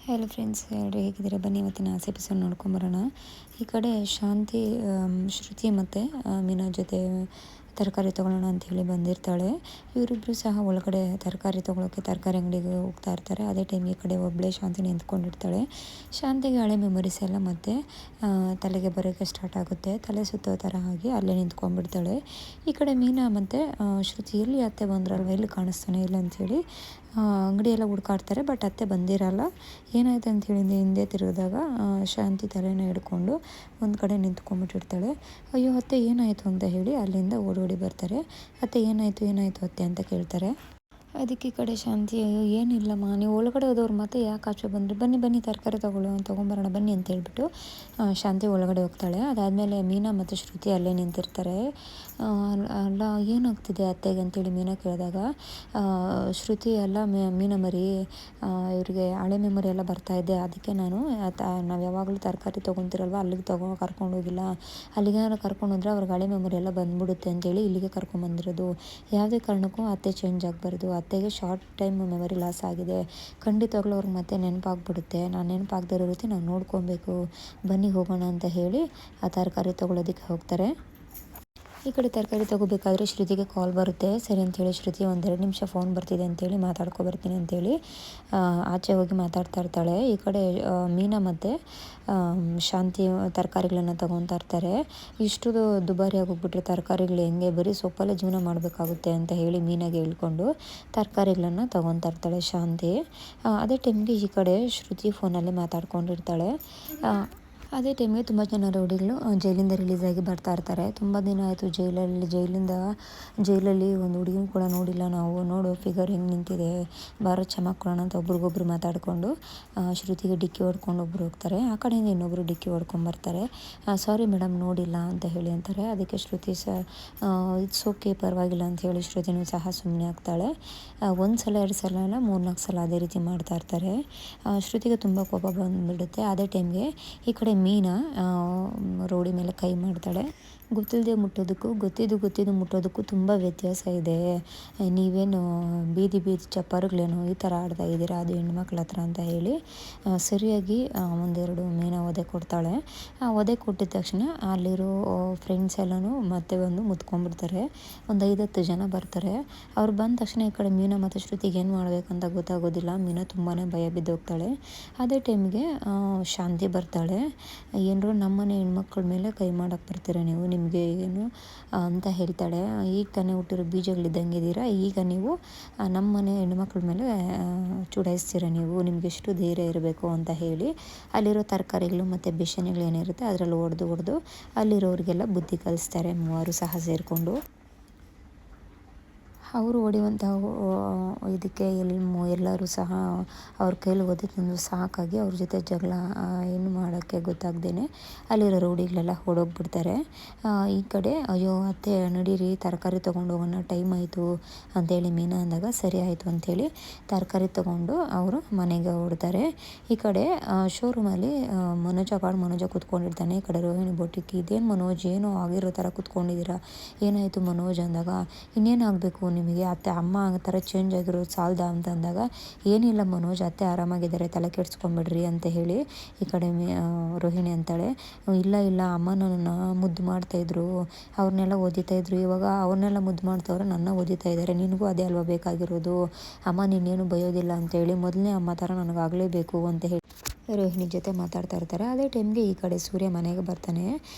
Hello friends, ಎಲ್ಲರೂ ಹೇಗಿದ್ದೀರಾ? ಬನ್ನಿ ಇವತ್ತಿನ ಎಪಿಸೋಡ್ ನೋಡ್ಕೊಂಬರೋಣ. ಈ ಕಡೆ ಶಾಂತಿ ಶ್ರುತಿ ಮತ್ತು ಮೀನಾ ಜೊತೆ ತರಕಾರಿ ತೊಗೊಳ್ಳೋಣ ಅಂಥೇಳಿ ಬಂದಿರ್ತಾಳೆ. ಇವರಿಬ್ಬರು ಸಹ ಒಳಗಡೆ ತರಕಾರಿ ತೊಗೊಳೋಕ್ಕೆ ತರಕಾರಿ ಅಂಗಡಿಗೆ ಹೋಗ್ತಾ ಇರ್ತಾರೆ. ಅದೇ ಟೈಮ್ ಈ ಕಡೆ ಒಬ್ಬಳೇ ಶಾಂತಿ ನಿಂತ್ಕೊಂಡಿರ್ತಾಳೆ. ಶಾಂತಿಗೆ ಹಳೆ ಮೆಮೊರೀಸ್ ಎಲ್ಲ ಮತ್ತೆ ತಲೆಗೆ ಬರೋಕ್ಕೆ ಸ್ಟಾರ್ಟ್ ಆಗುತ್ತೆ. ತಲೆ ಸುತ್ತೋ ಥರ ಆಗಿ ಅಲ್ಲೇ ನಿಂತ್ಕೊಂಡ್ಬಿಡ್ತಾಳೆ. ಈ ಕಡೆ ಮೀನಾ ಮತ್ತು ಶ್ರುತಿ ಎಲ್ಲಿ ಅತ್ತೆ ಬಂದ್ರಲ್ವ, ಎಲ್ಲಿ ಕಾಣಿಸ್ತಾನೆ ಇಲ್ಲ ಅಂಥೇಳಿ ಅಂಗಡಿ ಎಲ್ಲ ಹುಡ್ಕಾಡ್ತಾರೆ. ಬಟ್ ಅತ್ತೆ ಬಂದಿರಲ್ಲ. ಏನಾಯ್ತು ಅಂಥೇಳಿ ಹಿಂದೆ ತಿರುಗಿದಾಗ ಶಾಂತಿ ತಲೆನ ಹಿಡ್ಕೊಂಡು ಒಂದು ಕಡೆ ನಿಂತ್ಕೊಂಡ್ಬಿಟ್ಟಿರ್ತಾಳೆ. ಅಯ್ಯೋ ಅತ್ತೆ ಏನಾಯಿತು ಅಂತ ಹೇಳಿ ಅಲ್ಲಿಂದ ಓಡೋಡಿ ಬರ್ತಾರೆ. ಅತ್ತೆ ಏನಾಯಿತು ಅತ್ತೆ ಅಂತ ಕೇಳ್ತಾರೆ. ಅದಕ್ಕೆ ಈ ಕಡೆ ಶಾಂತಿ, ಅಯ್ಯೋ ಏನಿಲ್ಲಮ್ಮ, ನೀವು ಒಳಗಡೆ ಹೋದವ್ರು ಮತ್ತೆ ಯಾಕೆ ಆಚೆ ಬಂದ್ರಿ, ಬನ್ನಿ ತರಕಾರಿ ತೊಗೊಂಬರೋಣ ಬನ್ನಿ ಅಂತ ಹೇಳ್ಬಿಟ್ಟು ಶಾಂತಿ ಒಳಗಡೆ ಹೋಗ್ತಾಳೆ. ಅದಾದಮೇಲೆ ಮೀನಾ ಮತ್ತು ಶ್ರುತಿ ಅಲ್ಲೇ ನಿಂತಿರ್ತಾರೆ. ಅಲ್ಲ ಏನಾಗ್ತಿದೆ ಅತ್ತೆಗೆ ಅಂತೇಳಿ ಮೀನಾ ಕೇಳಿದಾಗ ಶ್ರುತಿ ಅಲ್ಲ ಮೀನಾ ಮರಿ, ಇವರಿಗೆ ಹಳೆ ಮೆಮೊರಿ ಎಲ್ಲ ಬರ್ತಾಯಿದ್ದೆ, ಅದಕ್ಕೆ ನಾವು ಯಾವಾಗಲೂ ತರಕಾರಿ ತೊಗೊತಿರಲ್ವ ಅಲ್ಲಿಗೆ ಕರ್ಕೊಂಡೋಗಿಲ್ಲ, ಅಲ್ಲಿಗೇನಾದ್ರು ಕರ್ಕೊಂಡೋದ್ರೆ ಅವ್ರಿಗೆ ಹಳೆ ಮೆಮೊರಿ ಎಲ್ಲ ಬಂದ್ಬಿಡುತ್ತೆ ಅಂತೇಳಿ ಇಲ್ಲಿಗೆ ಕರ್ಕೊಂಬಂದಿರೋದು. ಯಾವುದೇ ಕಾರಣಕ್ಕೂ ಅತ್ತೆ ಚೇಂಜ್ ಆಗಬಾರ್ದು, ಅತ್ತೆಗೆ ಶಾರ್ಟ್ ಟೈಮ್ ಮೆಮೊರಿ ಲಾಸ್ ಆಗಿದೆ, ಖಂಡಿತವಾಗ್ಲೂ ಅವ್ರಿಗೆ ಮತ್ತೆ ನೆನಪಾಗ್ಬಿಡುತ್ತೆ, ನಾನು ನೆನಪಾಗದೇ ಇರೋ ರೀತಿ ನಾವು ನೋಡ್ಕೊಬೇಕು, ಬನ್ನಿ ಹೋಗೋಣ ಅಂತ ಹೇಳಿ ಆ ತರಕಾರಿ ತೊಗೊಳೋದಕ್ಕೆ ಹೋಗ್ತಾರೆ. ಈ ಕಡೆ ತರಕಾರಿ ತೊಗೋಬೇಕಾದ್ರೆ ಶ್ರುತಿಗೆ ಕಾಲ್ ಬರುತ್ತೆ. ಸರಿ ಅಂಥೇಳಿ ಶ್ರುತಿ 1-2 ನಿಮಿಷ ಫೋನ್ ಬರ್ತಿದೆ ಅಂತೇಳಿ ಬರ್ತೀನಿ ಅಂತೇಳಿ ಆಚೆ ಹೋಗಿ ಮಾತಾಡ್ತಾ ಇರ್ತಾಳೆ. ಈ ಕಡೆ ಮೀನಾ ಮತ್ತು ಶಾಂತಿ ತರಕಾರಿಗಳನ್ನು ತೊಗೊತಾ ಇರ್ತಾರೆ. ಇಷ್ಟು ದುಬಾರಿ ಆಗೋಗ್ಬಿಟ್ರೆ ತರಕಾರಿಗಳು ಹೆಂಗೆ, ಬರೀ ಸೊಪ್ಪಲ್ಲೇ ಜೀವನ ಮಾಡಬೇಕಾಗುತ್ತೆ ಅಂತ ಹೇಳಿ ಮೀನಾಗೆ ಹೇಳ್ಕೊಂಡು ತರಕಾರಿಗಳನ್ನು ತೊಗೊತಾ ಇರ್ತಾಳೆ ಶಾಂತಿ. ಅದೇ ಟೈಮ್ಗೆ ಈ ಕಡೆ ಶ್ರುತಿ ಫೋನಲ್ಲಿ ಮಾತಾಡ್ಕೊಂಡಿರ್ತಾಳೆ. ಅದೇ ಟೈಮ್ಗೆ ತುಂಬ ಜನ ರೌಡಿಗಳು ಜೈಲಿಂದ ರಿಲೀಸ್ ಆಗಿ ಬರ್ತಾ ಇರ್ತಾರೆ. ತುಂಬ ದಿನ ಆಯಿತು ಜೈಲಲ್ಲಿ ಒಂದು ಹುಡುಗಿನ ಕೂಡ ನೋಡಿಲ್ಲ ನಾವು, ನೋಡು ಫಿಗರ್ ಹೆಂಗೆ ನಿಂತಿದೆ, ಬಾರೋ ಚಮಕ್ ಕೊಡೋಣ ಅಂತ ಒಬ್ರಿಗೊಬ್ರು ಮಾತಾಡಿಕೊಂಡು ಶ್ರುತಿಗೆ ಡಿಕ್ಕಿ ಹೊಡ್ಕೊಂಡು ಒಬ್ರು ಹೋಗ್ತಾರೆ. ಆ ಕಡೆಯಿಂದ ಇನ್ನೊಬ್ಬರು ಡಿಕ್ಕಿ ಹೊಡ್ಕೊಂಬರ್ತಾರೆ. ಸಾರಿ ಮೇಡಮ್ ನೋಡಿಲ್ಲ ಅಂತ ಹೇಳಿ ಅಂತಾರೆ. ಅದಕ್ಕೆ ಶ್ರುತಿ ಇಟ್ಸ್ ಓಕೆ ಪರವಾಗಿಲ್ಲ ಅಂತ ಹೇಳಿ ಶ್ರುತಿನೂ ಸಹ ಸುಮ್ಮನೆ ಆಗ್ತಾಳೆ. 1 ಸಲ 2 ಸಲ ಅಲ್ಲ 3-4 ಸಲ ಅದೇ ರೀತಿ ಮಾಡ್ತಾ ಇರ್ತಾರೆ. ಶ್ರುತಿಗೆ ತುಂಬ ಕೋಪ ಬಂದುಬಿಡುತ್ತೆ. ಅದೇ ಟೈಮ್ಗೆ ಈ ಕಡೆ ಮೀನಾ ರೋಡಿ ಮೇಲೆ ಕೈ ಮಾಡ್ತಾಳೆ. ಗೊತ್ತಿಲ್ಲದೆ ಮುಟ್ಟೋದಕ್ಕೂ ಗೊತ್ತಿದ್ದು ಮುಟ್ಟೋದಕ್ಕೂ ತುಂಬ ವ್ಯತ್ಯಾಸ ಇದೆ. ನೀವೇನು ಬೀದಿ ಚಪ್ಪರುಗಳೇನು ಈ ಥರ ಆಡ್ತಾ ಇದ್ದೀರಾ, ಅದು ಹೆಣ್ಮಕ್ಳ ಹತ್ರ ಅಂತ ಹೇಳಿ ಸರಿಯಾಗಿ 1-2 ಮೀನಾ ಒದೆ ಕೊಡ್ತಾಳೆ. ಒದೆ ಕೊಟ್ಟಿದ ತಕ್ಷಣ ಅಲ್ಲಿರೋ ಫ್ರೆಂಡ್ಸ್ ಎಲ್ಲನೂ ಮತ್ತೆ ಬಂದು ಮುತ್ಕೊಂಡ್ಬಿಡ್ತಾರೆ. ಒಂದು 5-10 ಜನ ಬರ್ತಾರೆ. ಅವ್ರು ಬಂದ ತಕ್ಷಣ ಈ ಕಡೆ ಮೀನಾ ಮತ್ತು ಶ್ರುತಿಗೆ ಏನು ಮಾಡಬೇಕಂತ ಗೊತ್ತಾಗೋದಿಲ್ಲ. ಮೀನಾ ತುಂಬಾ ಭಯ ಬಿದ್ದೋಗ್ತಾಳೆ. ಅದೇ ಟೈಮ್ಗೆ ಶಾಂತಿ ಬರ್ತಾಳೆ. ಏನರು ನಮ್ಮನೆ ಹೆಣ್ಮಕ್ಳ ಮೇಲೆ ಕೈ ಮಾಡೋಕ್ಕೆ ಬರ್ತೀರಾ ನೀವು, ನಿಮಗೆ ಏನು ಅಂತ ಹೇಳ್ತಾಳೆ. ಈಗ ತಾನೇ ಹುಟ್ಟಿರೋ ಬೀಜಗಳಿದ್ದಂಗಿದ್ದೀರಾ, ಈಗ ನೀವು ನಮ್ಮನೆ ಹೆಣ್ಮಕ್ಳ ಮೇಲೆ ಚುಡಾಯಿಸ್ತೀರ ನೀವು, ನಿಮ್ಗೆ ಎಷ್ಟು ಧೈರ್ಯ ಇರಬೇಕು ಅಂತ ಹೇಳಿ ಅಲ್ಲಿರೋ ತರಕಾರಿಗಳು ಮತ್ತು ಬೆಷಣಿಗಳು ಏನಿರುತ್ತೆ ಅದರಲ್ಲಿ ಹೊಡೆದು ಅಲ್ಲಿರೋರಿಗೆಲ್ಲ ಬುದ್ಧಿ ಕಲಿಸ್ತಾರೆ 3 ಸಹ ಸೇರಿಕೊಂಡು. ಅವರು ಹೊಡೆಯುವಂಥ ಇದಕ್ಕೆ ಎಲ್ಲರೂ ಸಹ ಅವ್ರ ಕೈಲಿ ಒದೆ ತಿಂದು ಸಾಕಾಗಿ ಅವ್ರ ಜೊತೆ ಜಗಳ ಏನು ಮಾಡೋಕ್ಕೆ ಗೊತ್ತಾಗ್ದೇ ಅಲ್ಲಿರೋ ರೌಡಿಗಳೆಲ್ಲ ಓಡೋಗ್ಬಿಡ್ತಾರೆ. ಈ ಕಡೆ ಅಯ್ಯೋ ಅತ್ತೆ ನಡೀರಿ ತರಕಾರಿ ತೊಗೊಂಡು ಹೋಗೋಣ, ಟೈಮ್ ಆಯಿತು ಅಂತೇಳಿ ಮೀನಾ ಅಂದಾಗ ಸರಿ ಆಯಿತು ಅಂಥೇಳಿ ತರಕಾರಿ ತೊಗೊಂಡು ಅವರು ಮನೆಗೆ ಹೊರಡ್ತಾರೆ. ಈ ಕಡೆ ಶೋರೂಮಲ್ಲಿ ಮನೋಜ ಕೂತ್ಕೊಂಡಿರ್ತಾನೆ. ಈ ಕಡೆ ರೋಹಿಣಿ ಬೊಟ್ಟಿಕ್ಕಿ, ಇದೇನು ಮನೋಜ್ ಏನೋ ಆಗಿರೋ ಥರ ಕೂತ್ಕೊಂಡಿದ್ದೀರಾ, ಏನಾಯಿತು ಮನೋಜ್ ಅಂದಾಗ, ಇನ್ನೇನು ಆಗಬೇಕು ನಿಮಗೆ, ಅತ್ತೆ ಅಮ್ಮ ಆ ಥರ ಚೇಂಜ್ ಆಗಿರೋದು ಸಾಲದ ಅಂತ ಅಂದಾಗ, ಏನಿಲ್ಲ ಮನೋಜ್ ಅತ್ತೆ ಆರಾಮಾಗಿದ್ದಾರೆ, ತಲೆ ಕೆಡಿಸ್ಕೊಂಬಿಡ್ರಿ ಅಂತ ಹೇಳಿ ಈ ಕಡೆ ರೋಹಿಣಿ ಅಂತಾಳೆ. ಇಲ್ಲ ಅಮ್ಮ ನನ್ನನ್ನು ಮುದ್ದು ಮಾಡ್ತಾಯಿದ್ರು, ಅವ್ರನ್ನೆಲ್ಲ ಒದಿತಾಯಿದ್ರು, ಇವಾಗ ಅವ್ರನ್ನೆಲ್ಲ ಮುದ್ದು ಮಾಡ್ತವ್ರೆ, ನನ್ನ ಒದಿತಾ ಇದ್ದಾರೆ, ನಿನಗೂ ಅದೇ ಅಲ್ವಾ ಬೇಕಾಗಿರೋದು, ಅಮ್ಮ ನೀನೇನು ಬಯೋದಿಲ್ಲ ಅಂತೇಳಿ ಮೊದಲನೇ ಅಮ್ಮ ಥರ ನನಗಾಗಲೇಬೇಕು ಅಂತ ಹೇಳಿ ರೋಹಿಣಿ ಜೊತೆ ಮಾತಾಡ್ತಾ ಇರ್ತಾರೆ. ಅದೇ ಟೈಮ್ಗೆ ಈ ಕಡೆ ಸೂರ್ಯ ಮನೆಗೆ ಬರ್ತಾನೆ.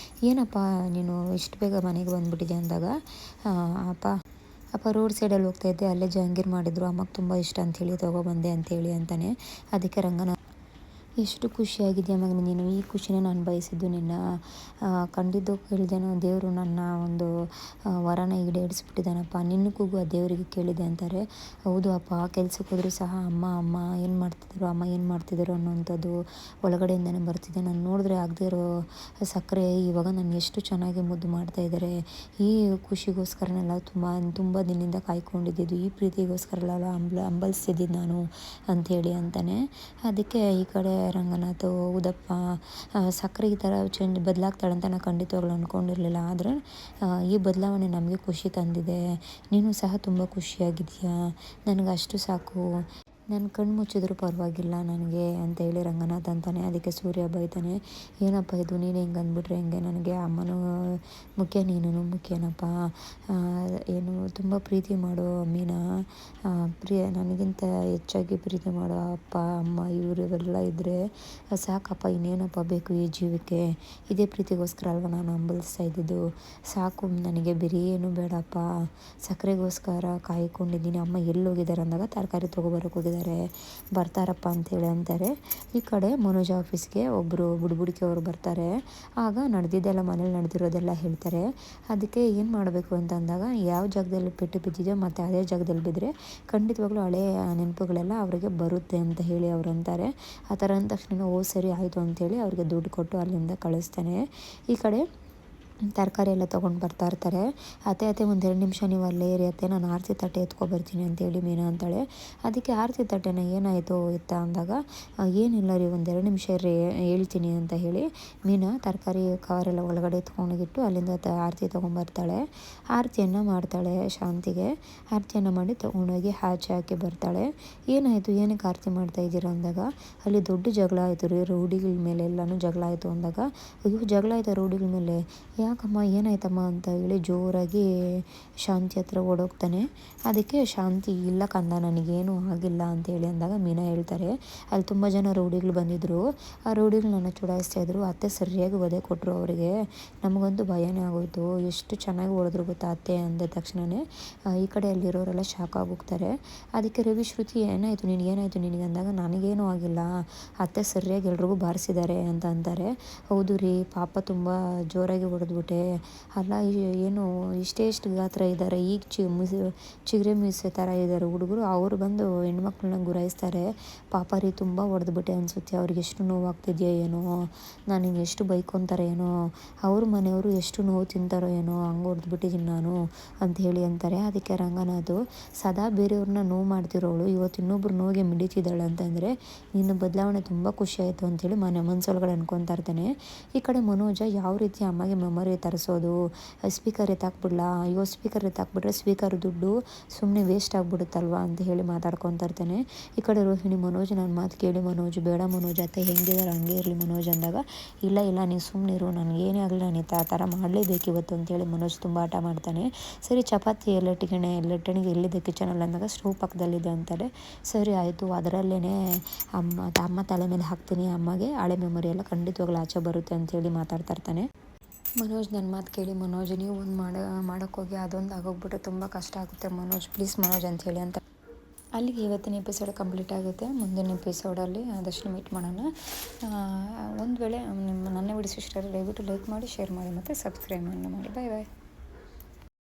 ಏನಪ್ಪ ನೀನು ಇಷ್ಟು ಬೇಗ ಮನೆಗೆ ಬಂದುಬಿಟ್ಟಿದೆ ಅಂದಾಗ, ಅಪ್ಪ ರೋಡ್ ಸೈಡಲ್ಲಿ ಹೋಗ್ತಾಯಿದ್ದೆ, ಅಲ್ಲೇ ಜಹಾಂಗೀರ್ ಮಾಡಿದ್ರು, ಅಮ್ಮಗೆ ತುಂಬ ಇಷ್ಟ ಅಂಥೇಳಿ ತೊಗೊಬಂದೆ ಅಂಥೇಳಿ ಅಂತಾನೆ. ಅದಕ್ಕೆ ರಂಗನಾಥ್, ಎಷ್ಟು ಖುಷಿಯಾಗಿದೆಯಾ ಮಗನ ನೀನು, ಈ ಖುಷಿನ ನಾನು ಬಯಸಿದ್ದು ನಿನ್ನ ಕಂಡಿದ್ದು ಕೇಳಿದೆನೋ, ದೇವರು ನನ್ನ ಒಂದು ವರನ ಈಡೇರಿಸ್ಬಿಟ್ಟಿದ್ದಾನಪ್ಪ, ನಿನ್ನ ಕೂಗು ಆ ದೇವರಿಗೆ ಕೇಳಿದೆ ಅಂತಾರೆ. ಹೌದು ಅಪ್ಪ, ಕೆಲ್ಸಕ್ಕೆ ಹೋದರೂ ಸಹ ಅಮ್ಮ ಏನು ಮಾಡ್ತಿದ್ರು ಅನ್ನೋವಂಥದ್ದು ಒಳಗಡೆಯಿಂದನೇ ಬರ್ತಿದೆ. ನಾನು ನೋಡಿದ್ರೆ ಆಗದೇ ಇರೋ ಸಕ್ಕರೆ ಇವಾಗ ನಾನು ಎಷ್ಟು ಚೆನ್ನಾಗಿ ಮುದ್ದು ಮಾಡ್ತಾಯಿದ್ದಾರೆ, ಈ ಖುಷಿಗೋಸ್ಕರನೆಲ್ಲ ತುಂಬ ದಿನದಿಂದ ಕಾಯ್ಕೊಂಡಿದ್ದು, ಈ ಪ್ರೀತಿಗೋಸ್ಕರಲ್ಲ ಹಂಬಲಿಸ್ತಿದ್ದಿದ್ದು ನಾನು ಅಂಥೇಳಿ ಅಂತಾನೆ. ಅದಕ್ಕೆ ಈ ಕಡೆ ರಂಗನಾಥ್, ಹೌದಪ್ಪ ಸಕ್ಕರೆ ಈ ಥರ ಬದಲಾಗ್ತಾಳೆ ಅಂತ ನಾನು ಖಂಡಿತವಾಗ್ಲೂ ಅಂದ್ಕೊಂಡಿರಲಿಲ್ಲ, ಆದರೆ ಈ ಬದಲಾವಣೆ ನಮಗೆ ಖುಷಿ ತಂದಿದೆ, ನೀನು ಸಹ ತುಂಬ ಖುಷಿಯಾಗಿದೆಯಾ, ನನಗೆ ಅಷ್ಟು ಸಾಕು, ನನ್ನ ಕಣ್ಣು ಮುಚ್ಚಿದ್ರು ಪರವಾಗಿಲ್ಲ ನನಗೆ ಅಂತ ಹೇಳಿ ರಂಗನಾಥ್ ಅಂತಾನೆ. ಅದಕ್ಕೆ ಸೂರ್ಯ ಬೈತಾನೆ, ಏನಪ್ಪ ಇದು ನೀನು ಹಿಂಗೆ ಅಂದ್ಬಿಟ್ರೆ ಹೆಂಗೆ, ನನಗೆ ಅಮ್ಮನೂ ಮುಖ್ಯ ನೀನು ಮುಖ್ಯನಪ್ಪ, ಏನು ತುಂಬ ಪ್ರೀತಿ ಮಾಡೋ ಮೀನಾ, ನನಗಿಂತ ಹೆಚ್ಚಾಗಿ ಪ್ರೀತಿ ಮಾಡೋ ಅಪ್ಪ ಅಮ್ಮ ಇವರೆಲ್ಲ ಇದ್ದರೆ ಸಾಕಪ್ಪ, ಇನ್ನೇನಪ್ಪ ಬೇಕು ಈ ಜೀವಕ್ಕೆ, ಇದೇ ಪ್ರೀತಿಗೋಸ್ಕರ ಅಲ್ವ ನಾನು ಹಂಬಲಿಸ್ತಾ ಇದ್ದಿದ್ದು, ಸಾಕು ನನಗೆ ಬೇರೆ ಏನು ಬೇಡಪ್ಪ, ಸಕ್ಕರೆಗೋಸ್ಕರ ಕಾಯ್ಕೊಂಡಿದ್ದೀನಿ, ಅಮ್ಮ ಎಲ್ಲಿ ಹೋಗಿದ್ದಾರೆ ಅಂದಾಗ ತರಕಾರಿ ತೊಗೊಬರೋಕೆ ಹೋಗಿದ್ದಾರೆ, ಬರ್ತಾರಪ್ಪ ಅಂತೇಳಿ ಅಂತಾರೆ. ಈ ಕಡೆ ಮನೋಜ್ ಆಫೀಸ್ಗೆ ಒಬ್ಬರು ಬುಡ್ಬುಡಿಕೆ ಅವರು ಬರ್ತಾರೆ. ಆಗ ನಡೆದಿದ್ದೆಲ್ಲ ಮನೇಲಿ ನಡೆದಿರೋದೆಲ್ಲ ಹೇಳ್ತಾರೆ. ಅದಕ್ಕೆ ಏನು ಮಾಡಬೇಕು ಅಂತ ಅಂದಾಗ, ಯಾವ ಜಾಗದಲ್ಲಿ ಪೆಟ್ಟು ಬಿದ್ದಿದೆಯೋ ಮತ್ತು ಅದೇ ಜಾಗದಲ್ಲಿ ಬಿದ್ದರೆ ಖಂಡಿತವಾಗ್ಲೂ ಹಳೆಯ ನೆನಪುಗಳೆಲ್ಲ ಅವರಿಗೆ ಬರುತ್ತೆ ಅಂತ ಹೇಳಿ ಅವ್ರು ಅಂತಾರೆ. ಆ ಥರ ಅಂದ ತಕ್ಷಣ ಓ ಸರಿ ಆಯಿತು ಅಂತೇಳಿ ಅವ್ರಿಗೆ ದುಡ್ಡು ಕೊಟ್ಟು ಅಲ್ಲಿಂದ ಕಳಿಸ್ತಾನೆ. ಈ ಕಡೆ ತರಕಾರಿ ಎಲ್ಲ ತೊಗೊಂಡು ಬರ್ತಾ ಇರ್ತಾರೆ. ಅತ್ತೆ ಒಂದು 2 ನಿಮಿಷ ನೀವು ಅಲ್ಲೇ ಇರಿ ಅತ್ತೆ, ನಾನು ಆರತಿ ತಟ್ಟೆ ಎತ್ಕೊಬರ್ತೀನಿ ಅಂತೇಳಿ ಮೀನಾ ಅಂತಾಳೆ. ಅದಕ್ಕೆ ಆರತಿ ತಟ್ಟೆನ ಏನಾಯಿತು ಎತ್ತ ಅಂದಾಗ, ಏನಿಲ್ಲ ರೀ ಒಂದು 2 ನಿಮಿಷ ಇರ್ರಿ ಹೇಳ್ತೀನಿ ಅಂತ ಹೇಳಿ ಮೀನಾ ತರಕಾರಿ ಕವರೆಲ್ಲ ಒಳಗಡೆ ಎತ್ಕೊಂಡೋಗಿಟ್ಟು ಅಲ್ಲಿಂದ ಆರತಿ ತೊಗೊಂಬರ್ತಾಳೆ. ಆರತಿಯನ್ನು ಮಾಡ್ತಾಳೆ ಶಾಂತಿಗೆ. ಆರತಿಯನ್ನು ಮಾಡಿ ತೊಗೊಂಡೋಗಿ ಆಚೆ ಹಾಕಿ ಬರ್ತಾಳೆ. ಏನಾಯಿತು, ಏನಕ್ಕೆ ಆರತಿ ಮಾಡ್ತಾ ಇದ್ದೀರಾ ಅಂದಾಗ, ಅಲ್ಲಿ ದೊಡ್ಡ ಜಗಳ ಆಯಿತು ರೀ, ರೂಢಿಗಳ ಮೇಲೆ ಎಲ್ಲನೂ ಜಗಳ ಆಯಿತು ಅಂದಾಗ, ಅಯ್ಯೋ ಜಗಳ ಆಯಿತಾ ರೂಢಿಗಳ ಮೇಲೆ, ಯಾಕಮ್ಮ ಏನಾಯ್ತಮ್ಮ ಅಂತ ಹೇಳಿ ಜೋರಾಗಿ ಶಾಂತಿ ಹತ್ರ ಓಡೋಗ್ತಾನೆ. ಅದಕ್ಕೆ ಶಾಂತಿ, ಇಲ್ಲ ಕಂದ ನನಗೇನು ಆಗಿಲ್ಲ ಅಂತೇಳಿ ಅಂದಾಗ ಮೀನಾ ಹೇಳ್ತಾರೆ, ಅಲ್ಲಿ ತುಂಬ ಜನ ರೌಡಿಗಳು ಬಂದಿದ್ದರು, ಆ ರೌಡಿಗಳು ನನ್ನ ಚುಡಾಯಿಸ್ತಾಯಿದ್ರು, ಅತ್ತೆ ಸರಿಯಾಗಿ ವಧೆ ಕೊಟ್ಟರು ಅವರಿಗೆ, ನಮಗಂತೂ ಭಯನೇ ಆಗೋಯ್ತು, ಎಷ್ಟು ಚೆನ್ನಾಗಿ ಹೊಡೆದ್ರು ಗೊತ್ತಾ ಅತ್ತೆ ಅಂದ ತಕ್ಷಣವೇ ಈ ಕಡೆ ಅಲ್ಲಿರೋರೆಲ್ಲ ಶಾಕ್ ಆಗೋಗ್ತಾರೆ. ಅದಕ್ಕೆ ರವಿ ಶ್ರುತಿ ಏನಾಯಿತು ನಿನಗೆ ಅಂದಾಗ, ನನಗೇನೂ ಆಗಿಲ್ಲ, ಅತ್ತೆ ಸರಿಯಾಗಿ ಎಲ್ರಿಗೂ ಬಾರಿಸಿದ್ದಾರೆ ಅಂತ ಅಂತಾರೆ. ಹೌದು ರೀ ಪಾಪ ತುಂಬ ಜೋರಾಗಿ ಹೊಡೆದ್ಬಿಟ್ಟೆ, ಅಲ್ಲ ಏನು ಇಷ್ಟು ಗಾತ್ರ ಇದ್ದಾರೆ, ಈಗ ಚಿಗರೆ ಮೀಸೆ ಥರ ಇದ್ದಾರೆ ಹುಡುಗರು, ಅವರು ಬಂದು ಹೆಣ್ಮಕ್ಳನ್ನ ಗುರಾಯಿಸ್ತಾರೆ, ಪಾಪ ರೀ ತುಂಬ ಹೊಡೆದ್ಬಿಟ್ಟೆ ಅನಿಸುತ್ತೆ, ಅವ್ರಿಗೆ ಎಷ್ಟು ನೋವಾಗ್ತಿದೆಯೋ ಏನೋ, ನನಗೆ ಎಷ್ಟು ಬೈಕೊತಾರೆ ಏನೋ, ಅವ್ರ ಮನೆಯವರು ಎಷ್ಟು ನೋವು ತಿಂತಾರೋ ಏನೋ, ಹಂಗೆ ಹೊಡೆದ್ಬಿಟ್ಟಿದ್ದೀನಿ ನಾನು ಅಂತ ಹೇಳಿ ಅಂತಾರೆ. ಅದಕ್ಕೆ ರಂಗನಾಥ್, ಸದಾ ಬೇರೆಯವ್ರನ್ನ ನೋವು ಮಾಡ್ತಿರೋಳು ಇವತ್ತು ಇನ್ನೊಬ್ರು ನೋವಿಗೆ ಮಿಡಿತಿದ್ದಾಳೆ ಅಂತಂದರೆ ನಿನ್ನ ಬದಲಾವಣೆ ತುಂಬ ಖುಷಿ ಆಯಿತು ಅಂತೇಳಿ ಮನಸ್ಸೊಳಗಡೆ ಅನ್ಕೊತಾ ಇರ್ತಾನೆ. ಈ ಕಡೆ ಮನೋಜ ಯಾವ ರೀತಿ ಅಮ್ಮಗೆ ಮೆಮೊರಿ ತರಿಸೋದು, ಸ್ಪೀಕರ್ ಎತ್ತಾಕ್ಬಿಡ್ಲಾ, ಅಯ್ಯೋ ಸ್ಪೀಕರ್ ಎತ್ತಾಕ್ಬಿಟ್ರೆ ಸ್ಪೀಕರ್ ದುಡ್ಡು ಸುಮ್ಮನೆ ವೇಸ್ಟ್ ಆಗಿಬಿಡುತ್ತಲ್ವ ಅಂತ ಹೇಳಿ ಮಾತಾಡ್ಕೊತಾ ಇರ್ತಾನೆ. ಈ ಕಡೆ ರೋಹಿಣಿ, ಮನೋಜ್ ನನ್ನ ಮಾತು ಕೇಳಿ ಮನೋಜ್, ಬೇಡ ಮನೋಜ್ ಅತ್ತೆ ಹೆಂಗಿದ್ದಾರೆ ಹಂಗೆ ಇರಲಿ ಮನೋಜ್ ಅಂದಾಗ, ಇಲ್ಲ ನೀವು ಸುಮ್ಮನಿರು, ನನಗೇನೇ ಆಗಲಿ ನಾನು ಆ ಥರ ಮಾಡಲೇಬೇಕು ಇವತ್ತು ಅಂತೇಳಿ ಮನೋಜ್ ತುಂಬ ಆಟ ಮಾಡ್ತಾನೆ. ಸರಿ ಚಪಾತಿ ಎಲ್ಲೆಟ್ಟಣಿಗೆ ಎಲ್ಲಿದೆ ಕಿಚನಲ್ಲಿ ಅಂದಾಗ ಸ್ಟವ್ ಪಕ್ಕದಲ್ಲಿದೆ ಅಂತಾರೆ. ಸರಿ ಆಯಿತು, ಅದರಲ್ಲೇ ಅಮ್ಮ ತಲೆ ಮೇಲೆ ಹಾಕ್ತೀನಿ, ಅಮ್ಮಗೆ ಹಳೆ ಮೆಮೊರಿ ಎಲ್ಲ ಖಂಡಿತವಾಗ್ಲೂ ಆಚೆ ಬರುತ್ತೆ ಅಂತೇಳಿ ಮಾತಾಡ್ತಾ ಇರ್ತಾನೆ. ಮನೋಜ್ ನನ್ನ ಮಾತು ಕೇಳಿ ಮನೋಜ್, ನೀವು ಒಂದು ಮಾಡೋಕ್ಕೋಗಿ ಅದೊಂದು ಆಗೋಗ್ಬಿಟ್ಟು ತುಂಬ ಕಷ್ಟ ಆಗುತ್ತೆ ಮನೋಜ್, ಪ್ಲೀಸ್ ಮನೋಜ್ ಅಂತೇಳಿ ಅಂತ. ಅಲ್ಲಿಗೆ ಇವತ್ತಿನ ಎಪಿಸೋಡ್ ಕಂಪ್ಲೀಟ್ ಆಗುತ್ತೆ. ಮುಂದಿನ ಎಪಿಸೋಡಲ್ಲಿ ಆದಷ್ಟು ಮೀಟ್ ಮಾಡೋಣ. ಒಂದು ವೇಳೆ ನನ್ನ ವಿಡಿಯೋಸ್ ಇಷ್ಟ ದಯವಿಟ್ಟು ಲೈಕ್ ಮಾಡಿ, ಶೇರ್ ಮಾಡಿ ಮತ್ತು ಸಬ್ಸ್ಕ್ರೈಬ್ ಮಾಡಿ. ಬಾಯ್.